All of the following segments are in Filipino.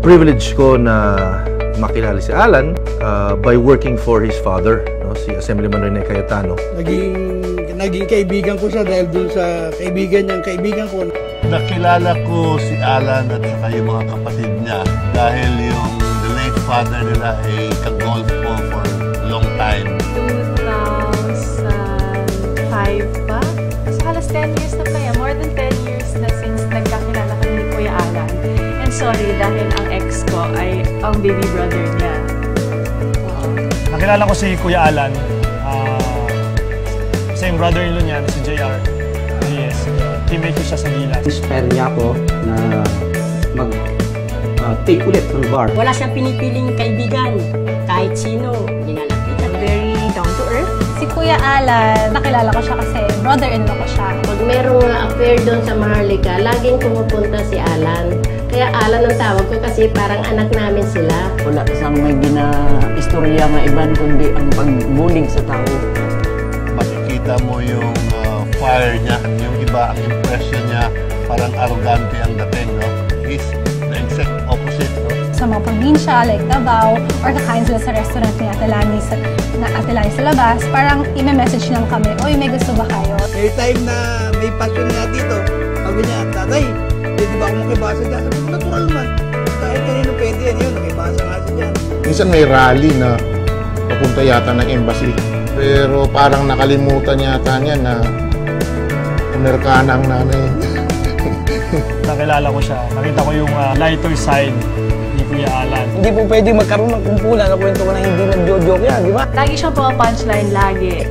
privilege ko na makilala si Alan by working for his father, no? Si Assemblyman Rene Cayetano. Naging kaibigan ko siya dahil dun sa kaibigan ko. Nakilala ko si Alan at saka yung mga kapatid niya dahil yung the late father nila ay kag-golf po for a long time. 2005 pa? So halos 10 years na pa yan. More than 10 years na since nagkakilala kami ni Kuya Alan. And sorry, dahil ang ex ko ay ang baby brother niya. Nakilala ko si Kuya Alan. Sa yung brother-in-law niya, si JR. Yes, teammate ko siya sa Gilas. Inspire niya ako na mag-take ulit ng bar. Wala siyang pinipiling kaibigan. Kahit sino, ginalapitan. Very down to earth. Si Kuya Alan, nakilala ko siya kasi brother-in-law ko siya. Pag merong affair doon sa Maharlika, laging pumupunta si Alan. Kaya Alan ang tawag ko kasi parang anak namin sila. Wala isang may gina-istorya nga iban kundi ang pagbulig sa tao. Makikita mo yung fire niya, yung iba ang impression niya, parang arrogante ang dating, no? He's the exact opposite, no? Sa mga probinsya, like Davao, or kakain sila sa restaurant ni Ate Lani sa labas, parang i-message lang kami, "Oy, may gusto ba kayo?" May time na may passion nga dito. Sabi niya, "Tatay, pwede ba ako makibasa dyan?" Sabi ko, natural naman. Kahit kanino pwede yan yun, nakibasa nga siya dyan. Minsan may rally na papunta yata ng embassy. Pero parang nakalimutan yata niya na Amerikana ang nanay. Nakilala ko siya. Nakita ko yung lighter side ni Kuya Alan. Hindi po pwede magkaroon ng kumpulan na kwento ko na hindi nag-joke yan, di ba? Lagi siyang punchline, lagi.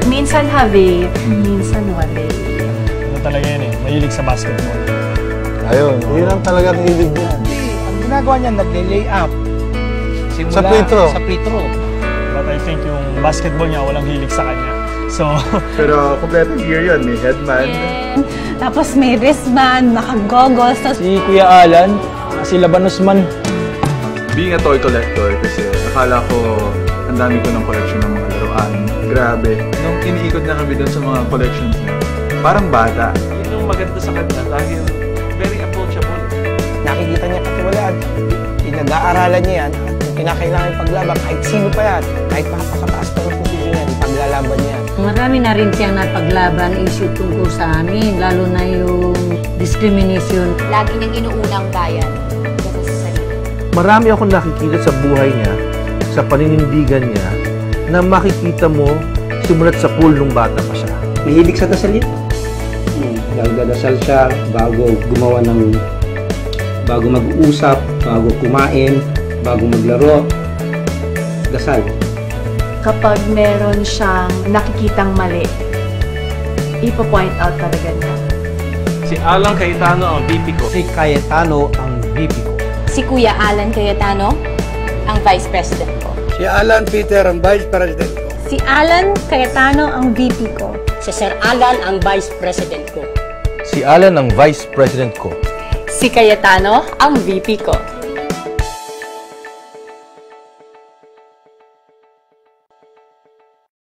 Minsan have, minsan wale. Ano talaga yan eh, mahilig sa basketball. Ayun, yun ang talagang hilig niya. Ang ginagawa niya, nagle-lay up. Sa free throw. Sa free throw. But I think yung basketball niya walang hilig sa kanya. So, Pero kompletong gear yun. May headband. Tapos may wristband, naka-goggles. Si Kuya Alan, si Labanos man. Being a toy collector, kasi akala ko ang dami ko ng collection ng mga laruan. Grabe. Nung iniikot na kami doon sa mga collections niya, parang bata. Yun yung maganda sa kanya dahil very approachable. Nakikita niya katiwalaan. Pinag-aaralan niya yan. Kinakailangan paglaban, kahit sino pa yan, kahit makapakataas pa ng posisyon yan, ipaglalaban niya. Marami na rin siyang napaglaban issue tungkol sa amin, lalo na yung discrimination. Lagi niyang inuunang bayan kaysa sa sarili. Marami akong nakikita sa buhay niya, sa paninindigan niya, na makikita mo simulat sa pool nung bata pa siya. Mahilig sa dasal yun. Nagdadasal siya bago gumawa ng, bago mag-uusap, bago kumain, bago maglaro, dasal. Kapag meron siyang nakikitang mali, ipo-point out talaga niya. Si Alan Cayetano ang VP ko. Si Cayetano ang VP ko. Si Kuya Alan Cayetano, ang Vice President ko. Si Alan Peter, ang Vice President ko. Si Alan Cayetano, ang VP ko. Si Sir Alan ang Vice President ko. Si Alan ang Vice President ko. Si Cayetano, ang VP ko.